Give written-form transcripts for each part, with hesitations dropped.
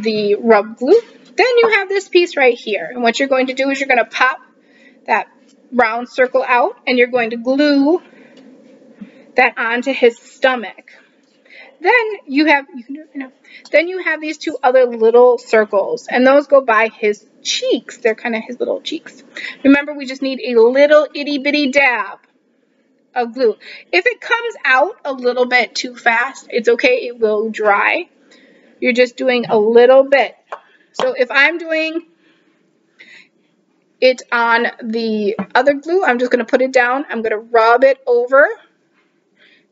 the rub glue. Then you have this piece right here. And what you're going to do is you're going to pop that round circle out and you're going to glue that onto his stomach. Then you have, then you have these two other little circles, and those go by his cheeks. They're kind of his little cheeks. Remember, we just need a little itty bitty dab of glue. If it comes out a little bit too fast, it's okay, it will dry. You're just doing a little bit. So if I'm doing it on the other glue, I'm just going to put it down. I'm going to rub it over.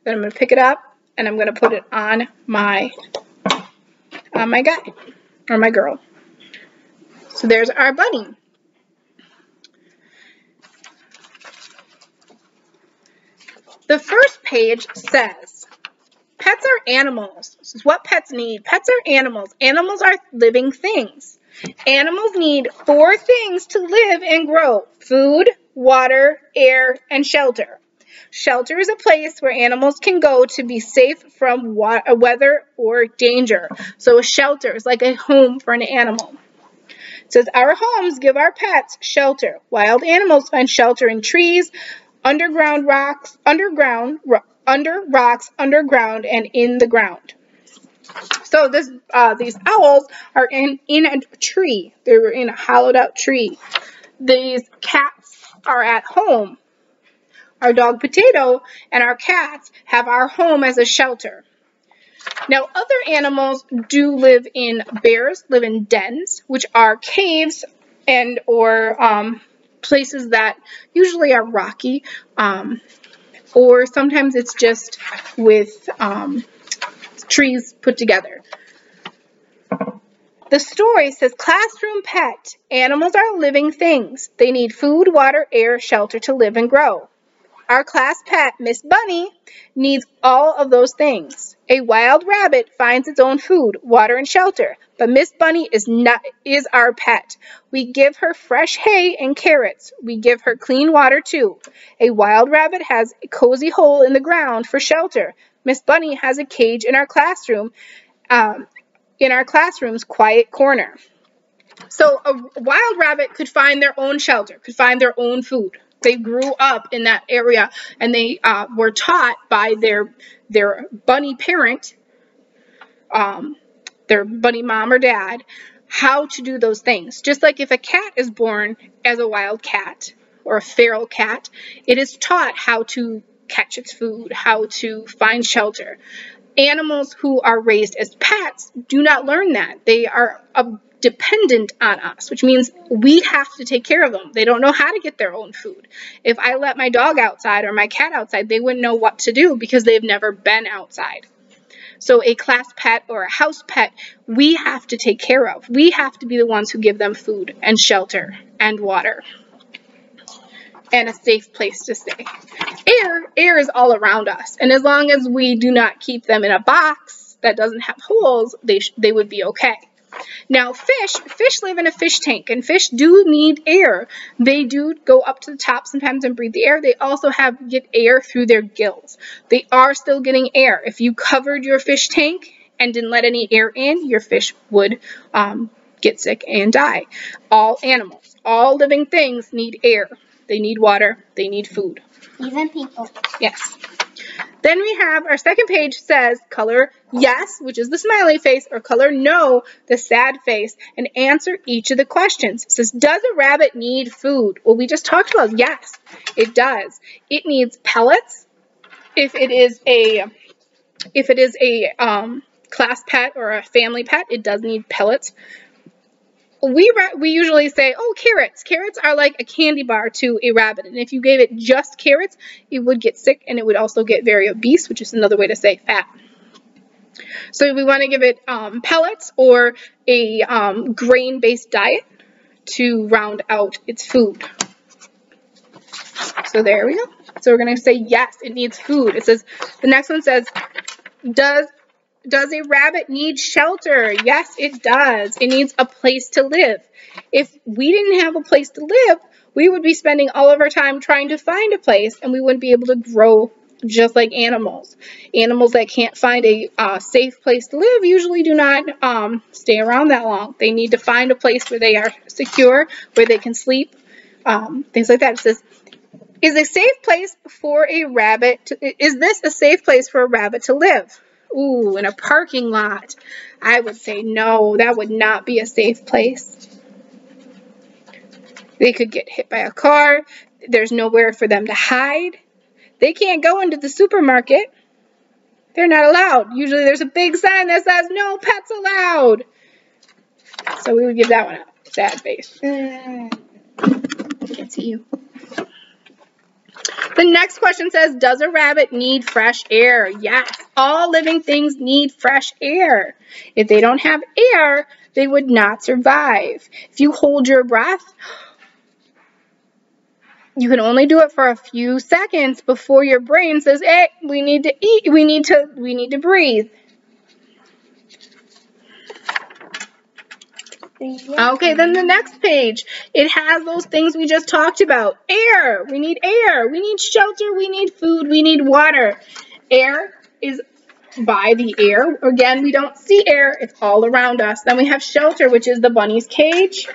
Then I'm going to pick it up and I'm going to put it on my guy or my girl. So there's our bunny. The first page says, pets are animals. This is what pets need. Pets are animals. Animals are living things. Animals need 4 things to live and grow: food, water, air, and shelter. Shelter is a place where animals can go to be safe from weather or danger. So a shelter is like a home for an animal. It says, our homes give our pets shelter. Wild animals find shelter in trees, under rocks, underground, and in the ground. So these owls are in a tree. They're in a hollowed out tree. These cats are at home. Our dog Potato and our cats have our home as a shelter. Now, other animals do live in, bears live in dens, which are caves and or places that usually are rocky, or sometimes it's just with trees put together. The story says, classroom pet. Animals are living things. They need food, water, air, shelter to live and grow. Our class pet, Miss Bunny, needs all of those things. A wild rabbit finds its own food, water, and shelter, but Miss Bunny is our pet. We give her fresh hay and carrots. We give her clean water too. A wild rabbit has a cozy hole in the ground for shelter. Miss Bunny has a cage in our classroom, in our classroom's quiet corner. So a wild rabbit could find their own shelter, could find their own food. They grew up in that area, and they were taught by their bunny parent, their bunny mom or dad, how to do those things. Just like if a cat is born as a wild cat or a feral cat, it is taught how to catch its food, how to find shelter. Animals who are raised as pets do not learn that. They are dependent on us, which means we have to take care of them. They don't know how to get their own food. If I let my dog outside or my cat outside, they wouldn't know what to do because they've never been outside. So a class pet or a house pet, we have to take care of. We have to be the ones who give them food and shelter and water and a safe place to stay. Air is all around us, and as long as we do not keep them in a box that doesn't have holes, they would be okay. Now, fish live in a fish tank, and fish do need air. They do go up to the top sometimes and breathe the air. They also get air through their gills. They are still getting air. If you covered your fish tank and didn't let any air in, your fish would get sick and die. All animals, all living things need air. They need water. They need food. Even people. Yes. Then we have our second page says color yes, which is the smiley face, or color no, the sad face, and answer each of the questions. It says, does a rabbit need food? Well, we just talked about yes, it does. It needs pellets. If it is a class pet or a family pet, it does need pellets. We usually say, oh, carrots. Carrots are like a candy bar to a rabbit. And if you gave it just carrots, it would get sick and it would also get very obese, which is another way to say fat. So we want to give it pellets or a grain-based diet to round out its food. So there we go. So we're going to say yes, it needs food. It says, the next one says, does a rabbit need shelter? Yes, it does. It needs a place to live. If we didn't have a place to live, we would be spending all of our time trying to find a place, and we wouldn't be able to grow just like animals. Animals that can't find a safe place to live usually do not stay around that long. They need to find a place where they are secure, where they can sleep, things like that. It says, is a safe place for a rabbit is this a safe place for a rabbit to live? Ooh, in a parking lot. I would say no, that would not be a safe place. They could get hit by a car. There's nowhere for them to hide. They can't go into the supermarket. They're not allowed. Usually there's a big sign that says no pets allowed. So we would give that one a sad face. Can't see you. The next question says, does a rabbit need fresh air? Yes, all living things need fresh air. If they don't have air, they would not survive. If you hold your breath, you can only do it for a few seconds before your brain says, hey, we need to eat, we need to breathe. Okay, then the next page, it has those things we just talked about. Air, we need shelter, we need food, we need water. Air is by the air. Again, we don't see air, it's all around us. Then we have shelter, which is the bunny's cage.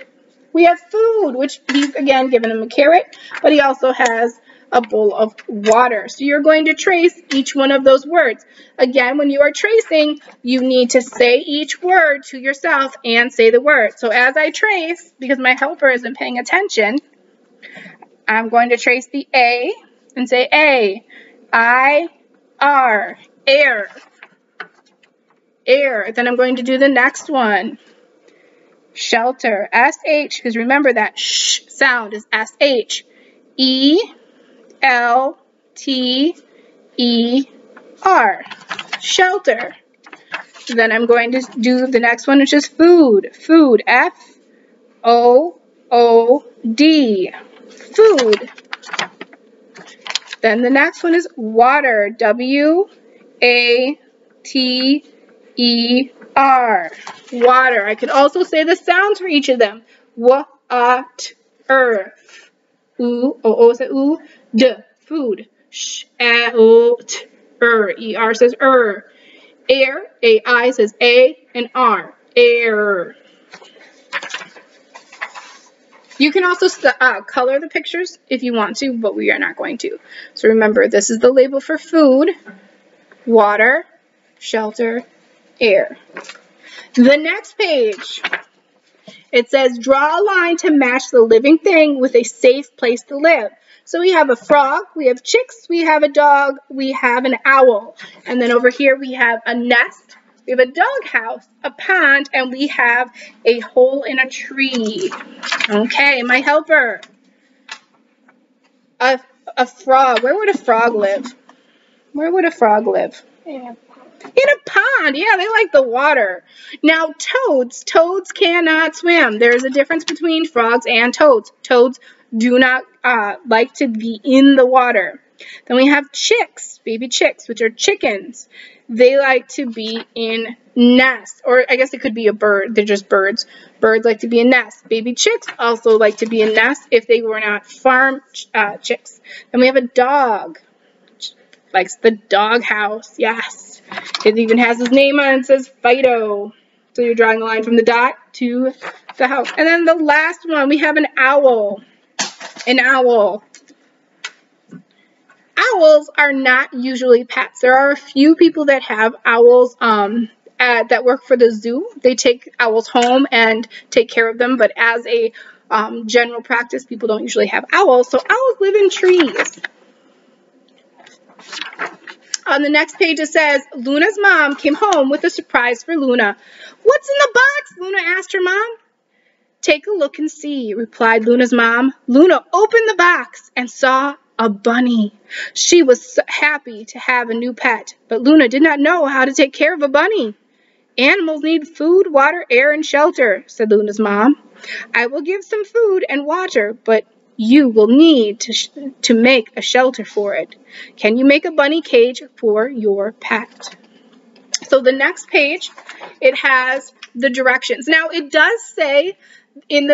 We have food, which he's, again, giving him a carrot, but he also has a bowl of water. So you're going to trace each one of those words. Again, when you are tracing, you need to say each word to yourself and say the word. So as I trace, because my helper isn't paying attention, I'm going to trace the A and say A, I, R, air, air. Then I'm going to do the next one. Shelter, S-H, because remember that sh sound is S-H. E-L-T-E-R, shelter. Then I'm going to do the next one, which is food. Food, F-O-O-D, food. Then the next one is water, W-A-T-E-R, water. I could also say the sounds for each of them. Wa-at-er. Oo, o says oo, d, food. Sh, a, o, t, er says Air, A-I says A, and R, air. You can also color the pictures if you want to, but we are not going to. So remember, this is the label for food, water, shelter, air. The next page. It says, draw a line to match the living thing with a safe place to live. So we have a frog, we have chicks, we have a dog, we have an owl. And then over here we have a nest, we have a doghouse, a pond, and we have a hole in a tree. Okay, my helper. A frog. Where would a frog live? Where would a frog live? In a pond. Yeah, they like the water. Now, toads cannot swim. There's a difference between frogs and toads. Toads do not like to be in the water. Then we have chicks, baby chicks, which are chickens. They like to be in nests, or I guess it could be a bird. They're just birds. Birds like to be in nests. Baby chicks also like to be in nests if they were not farm chicks. Then we have a dog. Likes the doghouse. Yes. It even has his name on it. It says Fido. So you're drawing a line from the dot to the house. And then the last one, we have an owl. An owl. Owls are not usually pets. There are a few people that have owls that work for the zoo. They take owls home and take care of them. But as a general practice, people don't usually have owls. So owls live in trees. On the next page it says, Luna's mom came home with a surprise for Luna. What's in the box? Luna asked her mom. Take a look and see, replied Luna's mom. Luna opened the box and saw a bunny. She was so happy to have a new pet, but Luna did not know how to take care of a bunny. Animals need food, water, air, and shelter, said Luna's mom. I will give some food and water, but you will need to make a shelter for it. Can you make a bunny cage for your pet? So the next page, it has the directions. Now it does say,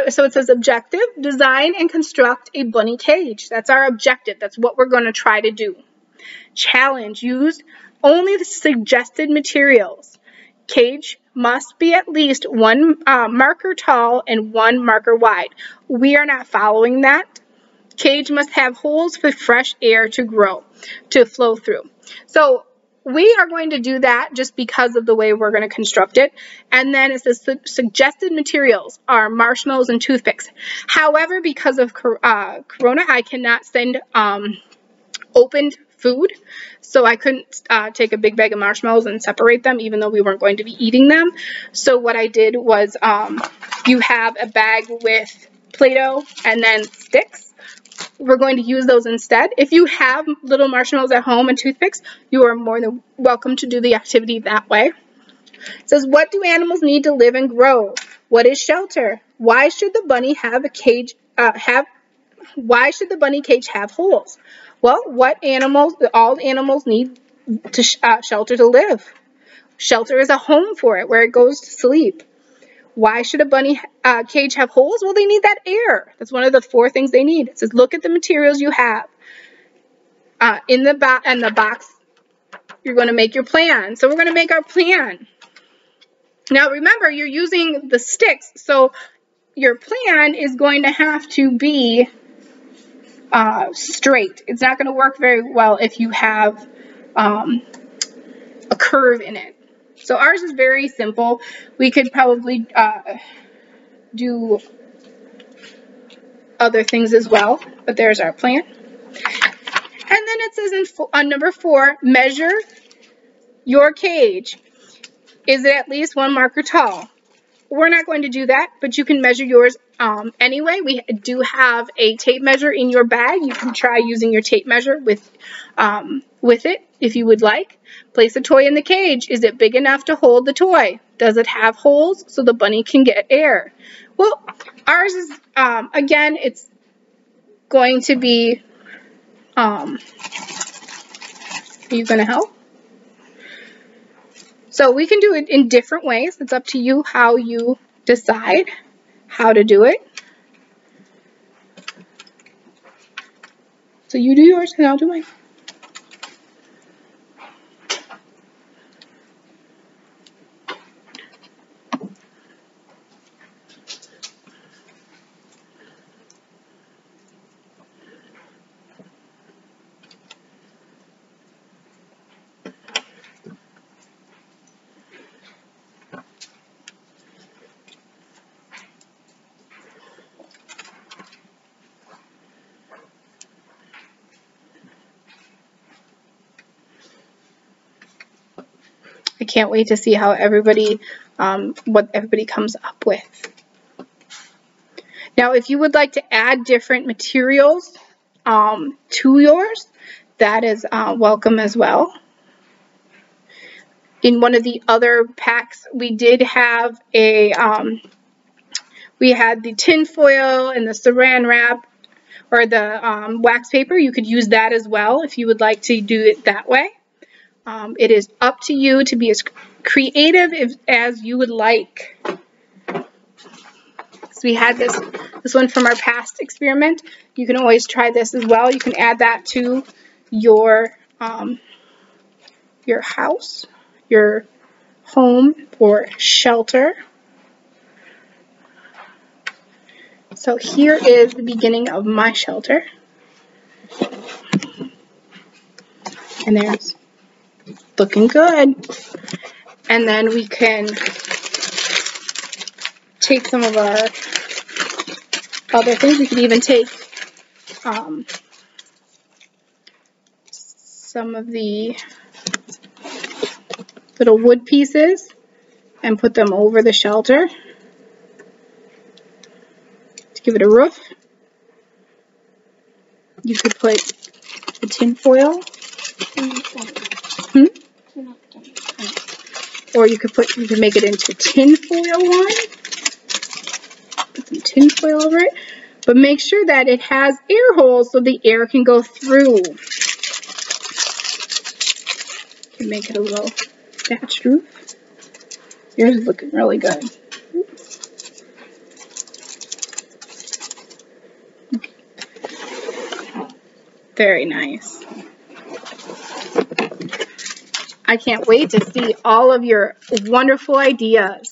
so it says objective, design and construct a bunny cage. That's our objective. That's what we're going to try to do. Challenge: use only the suggested materials. Cage must be at least 1 marker tall and 1 marker wide. We are not following that. Cage must have holes for fresh air to flow through. So we are going to do that just because of the way we're going to construct it. And then it says suggested materials are marshmallows and toothpicks. However, because of Corona, I cannot send opened food, so I couldn't take a big bag of marshmallows and separate them, even though we weren't going to be eating them. So what I did was you have a bag with Play-Doh and then sticks. We're going to use those instead. If you have little marshmallows at home and toothpicks, you are more than welcome to do the activity that way. It says, what do animals need to live and grow? What is shelter? Why should the bunny have a cage why should the bunny cage have holes? Well, all animals need to shelter to live. Shelter is a home for it, where it goes to sleep. Why should a bunny cage have holes? Well, they need that air. That's one of the 4 things they need. It says, look at the materials you have. In the box, you're going to make your plan. So we're going to make our plan. Now, remember, you're using the sticks, so your plan is going to have to be straight. It's not going to work very well if you have a curve in it. So ours is very simple. We could probably do other things as well, but there's our plan. And then it says on number 4, measure your cage. Is it at least 1 marker tall? We're not going to do that, but you can measure yours anyway. We do have a tape measure in your bag. You can try using your tape measure with it if you would like. Place a toy in the cage. Is it big enough to hold the toy? Does it have holes so the bunny can get air? Well, ours is, again, it's going to be, are you going to help? So we can do it in different ways. It's up to you how you decide how to do it. So you do yours and I'll do mine. I can't wait to see how what everybody comes up with. Now, if you would like to add different materials to yours, that is welcome as well. In one of the other packs, we did have we had the tin foil and the saran wrap, or the wax paper. You could use that as well if you would like to do it that way. It is up to you to be as creative as you would like. So we had this one from our past experiment. You can always try this as well. You can add that to your house, your home, or shelter. So here is the beginning of my shelter. And there's looking good. And then we can take some of our other things. We could even take some of the little wood pieces and put them over the shelter to give it a roof. You could put the tin foil. Or you could make it into tin foil one. Put some tin foil over it. But make sure that it has air holes so the air can go through. You can make it a little thatched roof. Yours is looking really good. Very nice. I can't wait to see all of your wonderful ideas.